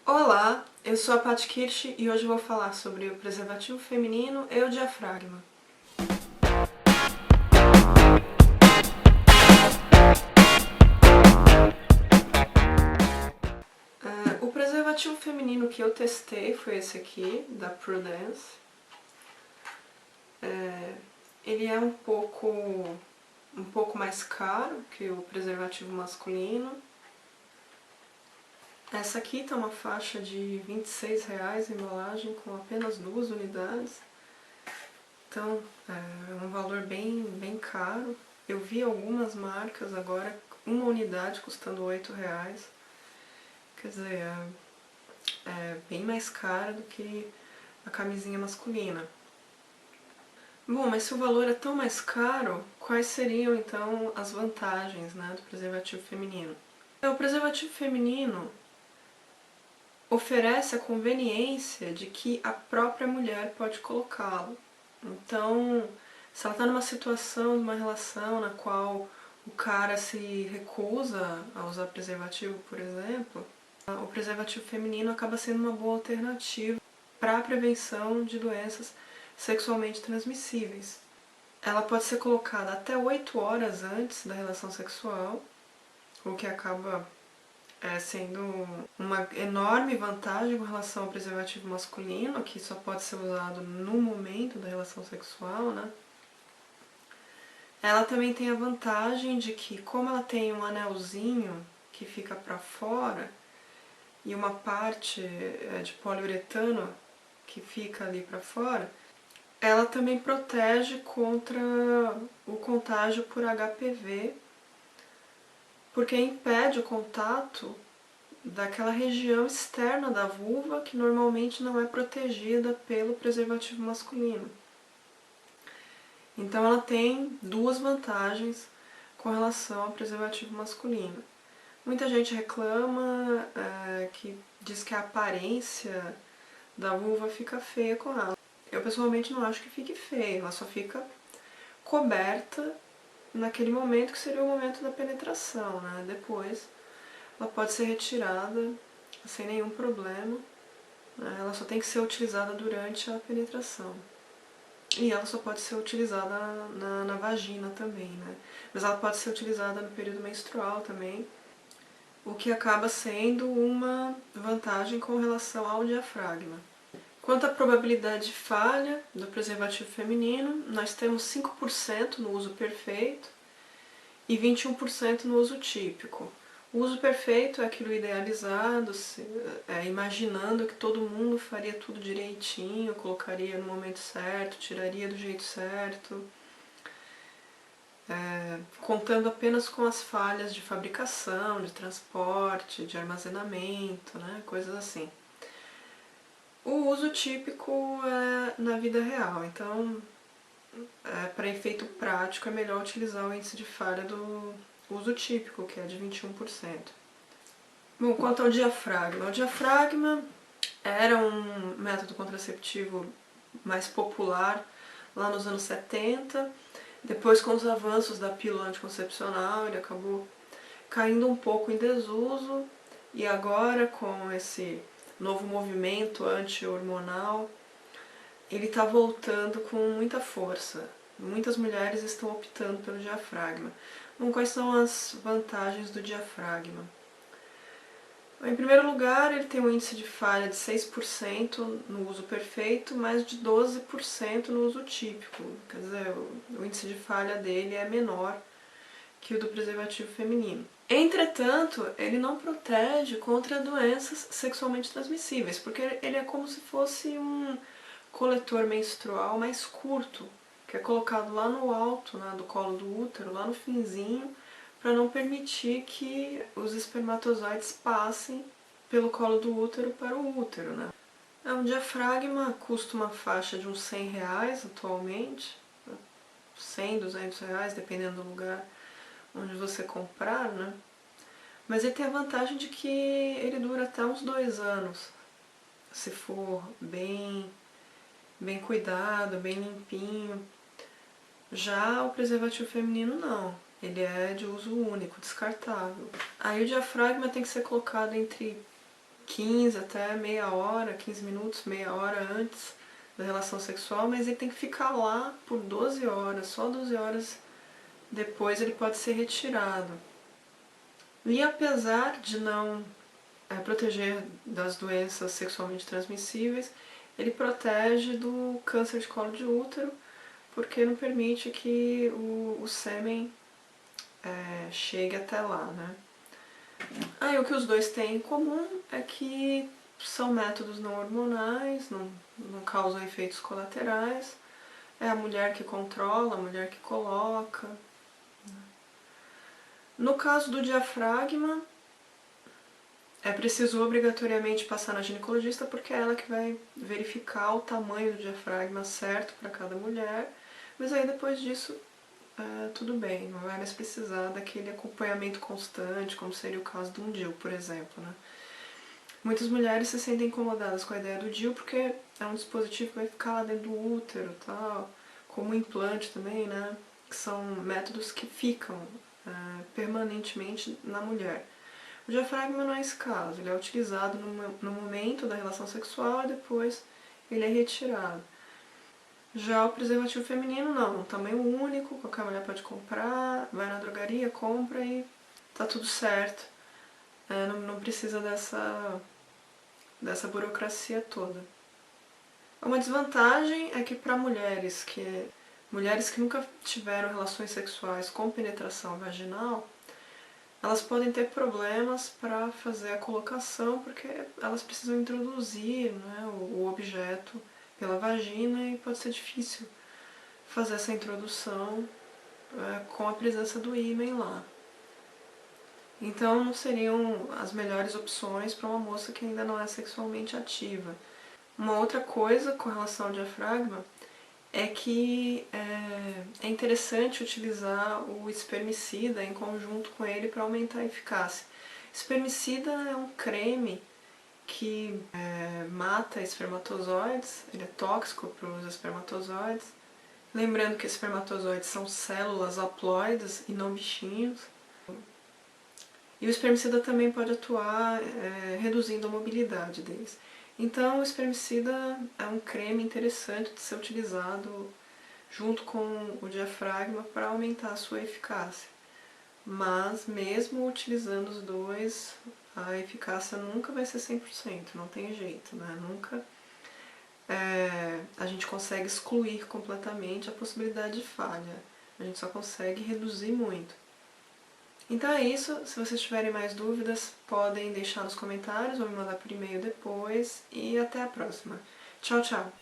Olá, eu sou a Paty Kirsch e hoje eu vou falar sobre o preservativo feminino e o diafragma. O preservativo feminino que eu testei foi esse aqui, da Prudence. Ele é um pouco mais caro que o preservativo masculino. Essa aqui tá uma faixa de R$ 26 a embalagem com apenas 2 unidades. Então é um valor bem caro. Eu vi algumas marcas agora, uma unidade custando R$ 8. Quer dizer, é bem mais cara do que a camisinha masculina. Bom, mas se o valor é tão mais caro, quais seriam então as vantagens, né, do preservativo feminino? O preservativo feminino oferece a conveniência de que a própria mulher pode colocá-lo. Então, se ela está numa situação, numa relação na qual o cara se recusa a usar preservativo, por exemplo, o preservativo feminino acaba sendo uma boa alternativa para a prevenção de doenças sexualmente transmissíveis. Ela pode ser colocada até 8 horas antes da relação sexual, o que acaba sendo uma enorme vantagem com relação ao preservativo masculino, que só pode ser usado no momento da relação sexual, né? Ela também tem a vantagem de que, como ela tem um anelzinho que fica para fora e uma parte de poliuretano que fica ali para fora, ela também protege contra o contágio por HPV, porque impede o contato daquela região externa da vulva que normalmente não é protegida pelo preservativo masculino. Então ela tem duas vantagens com relação ao preservativo masculino. Muita gente reclama, que diz que a aparência da vulva fica feia com ela. Eu pessoalmente não acho que fique feia, ela só fica coberta naquele momento que seria o momento da penetração, né? Depois ela pode ser retirada sem nenhum problema, né? Ela só tem que ser utilizada durante a penetração. E ela só pode ser utilizada na vagina também, né? Mas ela pode ser utilizada no período menstrual também, o que acaba sendo uma vantagem com relação ao diafragma. Quanto à probabilidade de falha do preservativo feminino, nós temos 5% no uso perfeito e 21% no uso típico. O uso perfeito é aquilo idealizado, imaginando que todo mundo faria tudo direitinho, colocaria no momento certo, tiraria do jeito certo, contando apenas com as falhas de fabricação, de transporte, de armazenamento, né, coisas assim. O uso típico é na vida real, então para efeito prático é melhor utilizar o índice de falha do uso típico, que é de 21%. Bom, quanto ao diafragma. O diafragma era um método contraceptivo mais popular lá nos anos 70. Depois, com os avanços da pílula anticoncepcional, ele acabou caindo um pouco em desuso. E agora, com esse novo movimento anti-hormonal, ele está voltando com muita força. Muitas mulheres estão optando pelo diafragma. Bom, quais são as vantagens do diafragma? Em primeiro lugar, ele tem um índice de falha de 6% no uso perfeito, mas de 12% no uso típico. Quer dizer, o índice de falha dele é menor que o do preservativo feminino. Entretanto, ele não protege contra doenças sexualmente transmissíveis, porque ele é como se fosse um coletor menstrual mais curto, que é colocado lá no alto, né, do colo do útero, lá no finzinho, para não permitir que os espermatozoides passem pelo colo do útero para o útero, né? Um diafragma custa uma faixa de uns R$ 100 atualmente, 100, R$ 200, dependendo do lugar onde você comprar, né? Mas ele tem a vantagem de que ele dura até uns 2 anos, se for bem cuidado, bem limpinho. Já o preservativo feminino não, ele é de uso único, descartável. Aí o diafragma tem que ser colocado entre 15 até meia hora, 15 minutos, meia hora antes da relação sexual, mas ele tem que ficar lá por 12 horas, só 12 horas depois ele pode ser retirado. E apesar de não proteger das doenças sexualmente transmissíveis, ele protege do câncer de colo de útero, porque não permite que o sêmen chegue até lá, né? Aí o que os dois têm em comum é que são métodos não hormonais, não causam efeitos colaterais, é a mulher que controla, a mulher que coloca. No caso do diafragma, é preciso obrigatoriamente passar na ginecologista porque é ela que vai verificar o tamanho do diafragma certo para cada mulher, mas aí depois disso tudo bem, não vai mais precisar daquele acompanhamento constante, como seria o caso de um DIU, por exemplo, né? Muitas mulheres se sentem incomodadas com a ideia do DIU porque é um dispositivo que vai ficar lá dentro do útero e tal, como o implante também, né? Que são métodos que ficam permanentemente na mulher. O diafragma não é esse caso, ele é utilizado no momento da relação sexual e depois ele é retirado. Já o preservativo feminino não, um tamanho único, qualquer mulher pode comprar, vai na drogaria, compra e tá tudo certo. Não precisa dessa burocracia toda. Uma desvantagem é que para mulheres que nunca tiveram relações sexuais com penetração vaginal, elas podem ter problemas para fazer a colocação porque elas precisam introduzir, né, o objeto pela vagina e pode ser difícil fazer essa introdução com a presença do ímen lá. Então não seriam as melhores opções para uma moça que ainda não é sexualmente ativa. Uma outra coisa com relação ao diafragma é que é interessante utilizar o espermicida em conjunto com ele para aumentar a eficácia. Espermicida é um creme que mata espermatozoides, ele é tóxico para os espermatozoides. Lembrando que espermatozoides são células haploides e não bichinhos. E o espermicida também pode atuar reduzindo a mobilidade deles. Então o espermicida é um creme interessante de ser utilizado junto com o diafragma para aumentar a sua eficácia. Mas mesmo utilizando os dois, a eficácia nunca vai ser 100%, não tem jeito, né? Nunca a gente consegue excluir completamente a possibilidade de falha. A gente só consegue reduzir muito. Então é isso, se vocês tiverem mais dúvidas, podem deixar nos comentários ou me mandar por e-mail depois e até a próxima. Tchau, tchau!